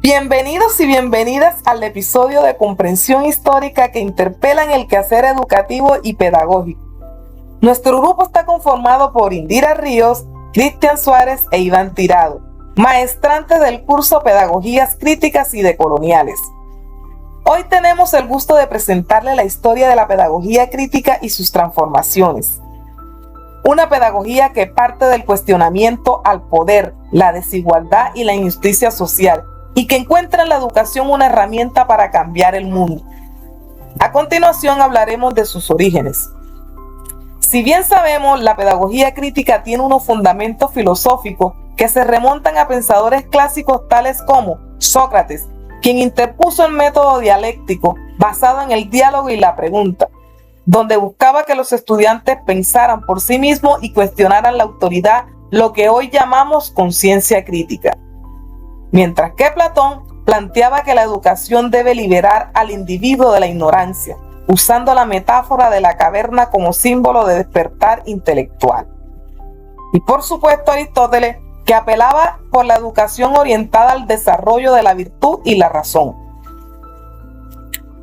Bienvenidos y bienvenidas al episodio de Comprensión Histórica que interpela en el quehacer educativo y pedagógico. Nuestro grupo está conformado por Indira Ríos, Cristian Suárez e Iván Tirado, maestrantes del curso Pedagogías Críticas y Decoloniales. Hoy tenemos el gusto de presentarle la historia de la pedagogía crítica y sus transformaciones. Una pedagogía que parte del cuestionamiento al poder, la desigualdad y la injusticia social, y que encuentra en la educación una herramienta para cambiar el mundo. A continuación hablaremos de sus orígenes. Si bien sabemos, la pedagogía crítica tiene unos fundamentos filosóficos que se remontan a pensadores clásicos tales como Sócrates, quien interpuso el método dialéctico basado en el diálogo y la pregunta, donde buscaba que los estudiantes pensaran por sí mismos y cuestionaran la autoridad, lo que hoy llamamos conciencia crítica. Mientras que Platón planteaba que la educación debe liberar al individuo de la ignorancia, usando la metáfora de la caverna como símbolo de despertar intelectual. Y por supuesto Aristóteles, que apelaba por la educación orientada al desarrollo de la virtud y la razón.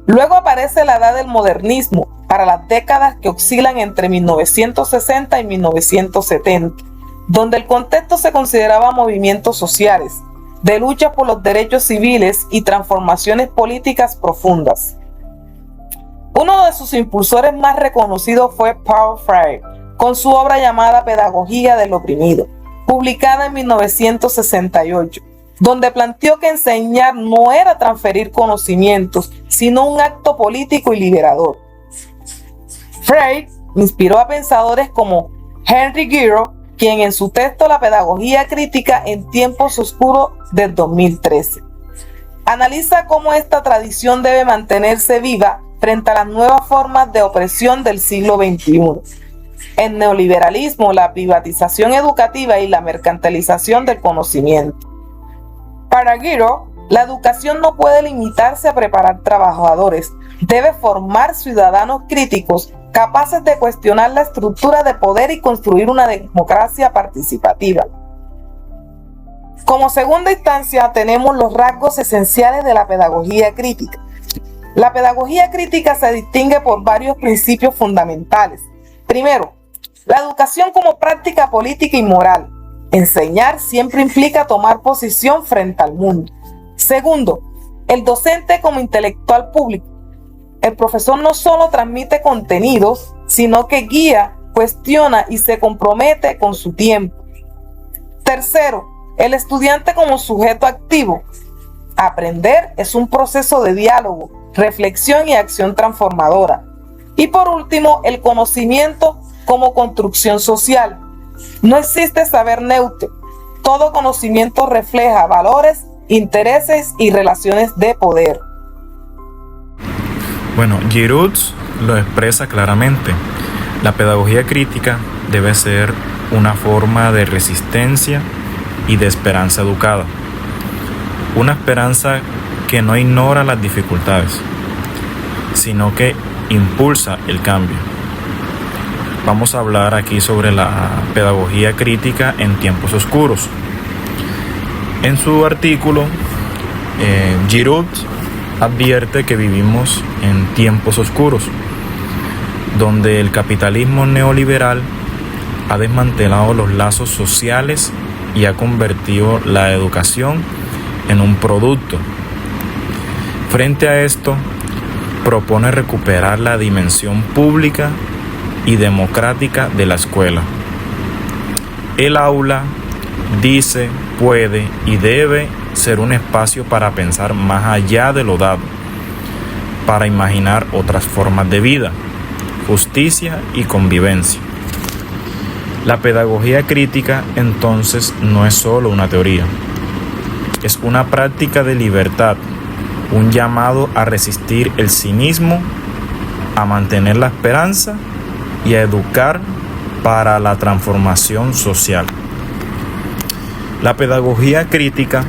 Luego aparece la edad del modernismo, para las décadas que oscilan entre 1960 y 1970, donde el contexto se consideraba movimientos sociales, de lucha por los derechos civiles y transformaciones políticas profundas. Uno de sus impulsores más reconocidos fue Paulo Freire, con su obra llamada Pedagogía del Oprimido, publicada en 1968, donde planteó que enseñar no era transferir conocimientos, sino un acto político y liberador. Freire inspiró a pensadores como Henry Giraud, quien en su texto La pedagogía crítica en tiempos oscuros del 2013 analiza cómo esta tradición debe mantenerse viva frente a las nuevas formas de opresión del siglo XXI. El neoliberalismo, la privatización educativa y la mercantilización del conocimiento. Para Giraud, la educación no puede limitarse a preparar trabajadores, debe formar ciudadanos críticos capaces de cuestionar la estructura de poder y construir una democracia participativa. Como segunda instancia tenemos los rasgos esenciales de la pedagogía crítica. La pedagogía crítica se distingue por varios principios fundamentales. Primero, la educación como práctica política y moral. Enseñar siempre implica tomar posición frente al mundo. Segundo, el docente como intelectual público. El profesor no solo transmite contenidos, sino que guía, cuestiona y se compromete con su tiempo. Tercero, el estudiante como sujeto activo. Aprender es un proceso de diálogo, reflexión y acción transformadora. Y por último, el conocimiento como construcción social. No existe saber neutro. Todo conocimiento refleja valores, intereses y relaciones de poder. Bueno, Giraud lo expresa claramente. La pedagogía crítica debe ser una forma de resistencia y de esperanza educada. Una esperanza que no ignora las dificultades, sino que impulsa el cambio. Vamos a hablar aquí sobre la pedagogía crítica en tiempos oscuros. En su artículo, Giraud advierte que vivimos en tiempos oscuros, donde el capitalismo neoliberal ha desmantelado los lazos sociales y ha convertido la educación en un producto. Frente a esto, propone recuperar la dimensión pública y democrática de la escuela. El aula, dice, puede y debe ser un espacio para pensar más allá de lo dado, para imaginar otras formas de vida, justicia y convivencia. La pedagogía crítica, entonces, no es solo una teoría, es una práctica de libertad, un llamado a resistir el cinismo, a mantener la esperanza y a educar para la transformación social. La pedagogía crítica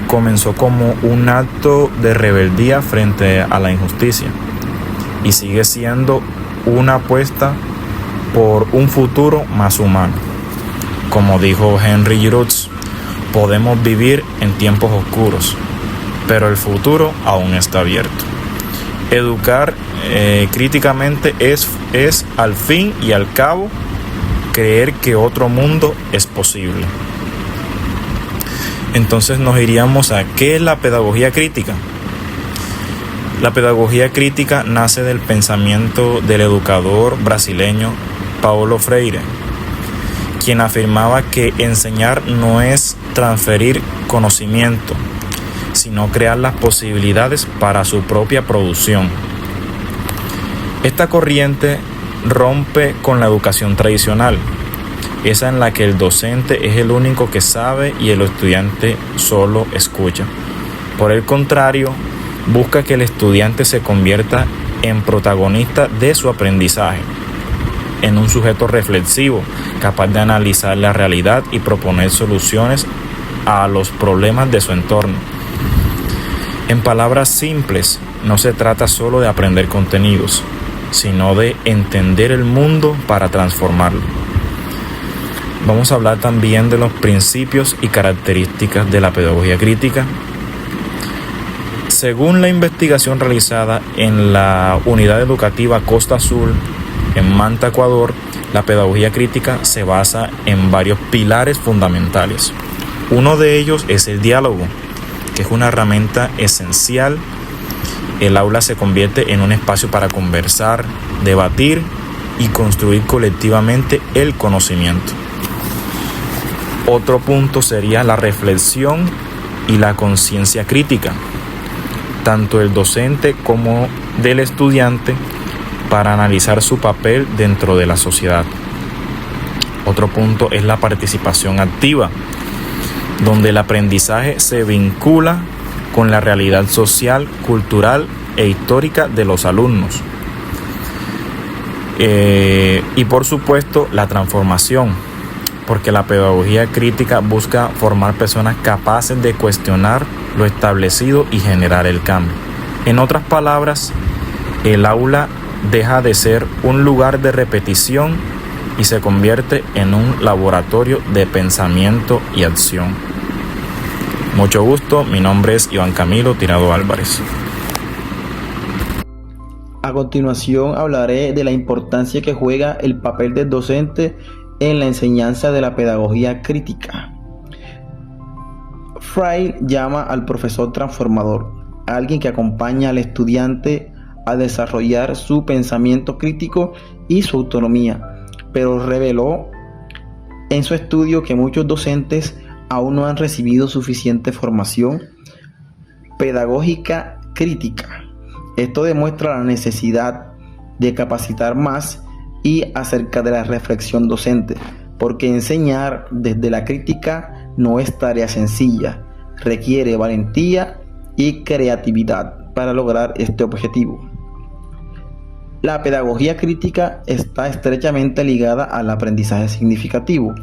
comenzó como un acto de rebeldía frente a la injusticia y sigue siendo una apuesta por un futuro más humano. Como dijo Henry Giraud, podemos vivir en tiempos oscuros, pero el futuro aún está abierto. Educar críticamente es al fin y al cabo creer que otro mundo es posible. Entonces nos iríamos a ¿qué es la pedagogía crítica? La pedagogía crítica nace del pensamiento del educador brasileño Paulo Freire, quien afirmaba que enseñar no es transferir conocimiento, sino crear las posibilidades para su propia producción. Esta corriente rompe con la educación tradicional, esa en la que el docente es el único que sabe y el estudiante solo escucha. Por el contrario, busca que el estudiante se convierta en protagonista de su aprendizaje, en un sujeto reflexivo, capaz de analizar la realidad y proponer soluciones a los problemas de su entorno. En palabras simples, no se trata solo de aprender contenidos, sino de entender el mundo para transformarlo. Vamos a hablar también de los principios y características de la pedagogía crítica. Según la investigación realizada en la Unidad Educativa Costa Azul, en Manta, Ecuador, la pedagogía crítica se basa en varios pilares fundamentales. Uno de ellos es el diálogo, que es una herramienta esencial. El aula se convierte en un espacio para conversar, debatir y construir colectivamente el conocimiento. Otro punto sería la reflexión y la conciencia crítica, tanto del docente como del estudiante, para analizar su papel dentro de la sociedad. Otro punto es la participación activa, donde el aprendizaje se vincula con la realidad social, cultural e histórica de los alumnos. Y por supuesto, la transformación, porque la pedagogía crítica busca formar personas capaces de cuestionar lo establecido y generar el cambio. En otras palabras, el aula deja de ser un lugar de repetición y se convierte en un laboratorio de pensamiento y acción. Mucho gusto, mi nombre es Iván Camilo Tirado Álvarez. A continuación hablaré de la importancia que juega el papel del docente en la enseñanza de la pedagogía crítica. Freire llama al profesor transformador, alguien que acompaña al estudiante a desarrollar su pensamiento crítico y su autonomía, pero reveló en su estudio que muchos docentes aún no han recibido suficiente formación pedagógica crítica. Esto demuestra la necesidad de capacitar más y acerca de la reflexión docente, porque enseñar desde la crítica no es tarea sencilla, requiere valentía y creatividad para lograr este objetivo. La pedagogía crítica está estrechamente ligada al aprendizaje significativo,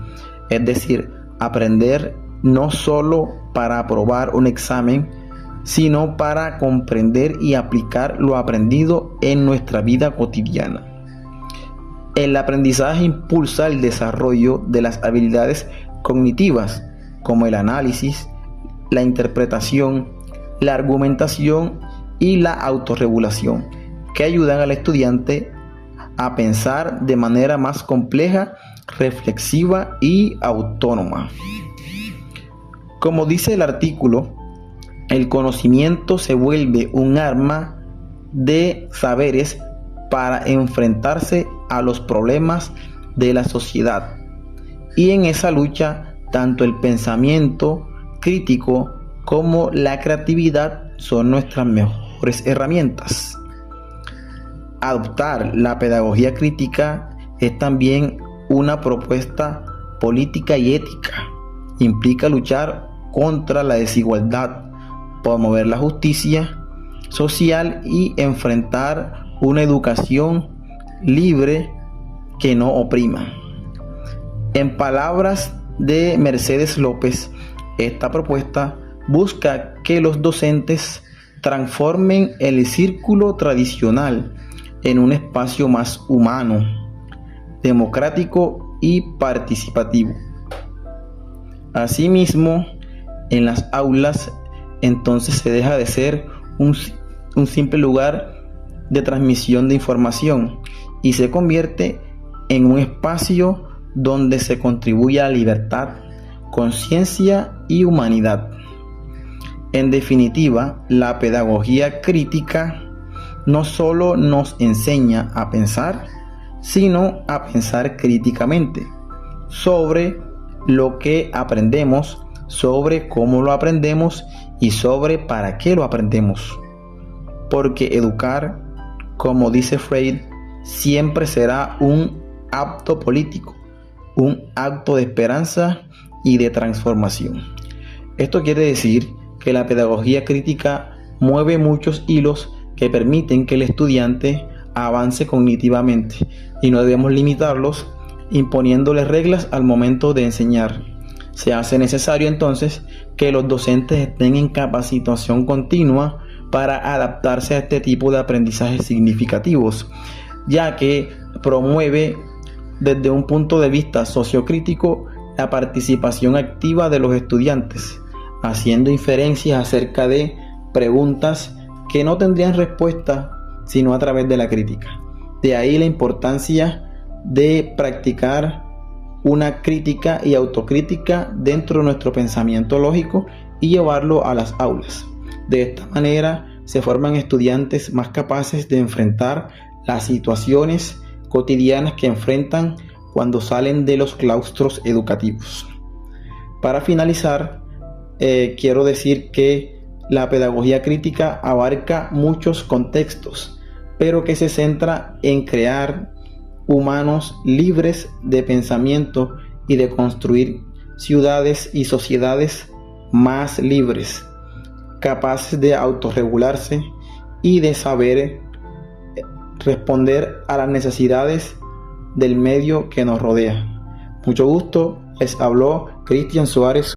es decir, aprender no solo para aprobar un examen, sino para comprender y aplicar lo aprendido en nuestra vida cotidiana. El aprendizaje impulsa el desarrollo de las habilidades cognitivas, como el análisis, la interpretación, la argumentación y la autorregulación, que ayudan al estudiante a pensar de manera más compleja, reflexiva y autónoma. Como dice el artículo, el conocimiento se vuelve un arma de saberes para enfrentarse a los problemas de la sociedad. Y en esa lucha, tanto el pensamiento crítico como la creatividad son nuestras mejores herramientas. Adoptar la pedagogía crítica es también una propuesta política y ética. Implica luchar contra la desigualdad, promover la justicia social y enfrentar una educación libre que no oprima. En palabras de Mercedes López, esta propuesta busca que los docentes transformen el círculo tradicional en un espacio más humano, democrático y participativo. Asimismo, en las aulas entonces se deja de ser un simple lugar de transmisión de información y se convierte en un espacio donde se contribuye a la libertad, conciencia y humanidad. En definitiva, la pedagogía crítica no solo nos enseña a pensar, sino a pensar críticamente sobre lo que aprendemos, sobre cómo lo aprendemos y sobre para qué lo aprendemos. Porque educar, como dice Freire, siempre será un acto político, un acto de esperanza y de transformación. Esto quiere decir que la pedagogía crítica mueve muchos hilos que permiten que el estudiante avance cognitivamente y no debemos limitarlos imponiéndole reglas al momento de enseñar. Se hace necesario entonces que los docentes estén en capacitación continua para adaptarse a este tipo de aprendizajes significativos, ya que promueve desde un punto de vista sociocrítico la participación activa de los estudiantes, haciendo inferencias acerca de preguntas que no tendrían respuesta sino a través de la crítica. De ahí la importancia de practicar una crítica y autocrítica dentro de nuestro pensamiento lógico y llevarlo a las aulas. De esta manera se forman estudiantes más capaces de enfrentar las situaciones cotidianas que enfrentan cuando salen de los claustros educativos. Para finalizar, quiero decir que la pedagogía crítica abarca muchos contextos, pero que se centra en crear humanos libres de pensamiento y de construir ciudades y sociedades más libres, capaces de autorregularse y de saber responder a las necesidades del medio que nos rodea. Mucho gusto, les habló Cristian Suárez.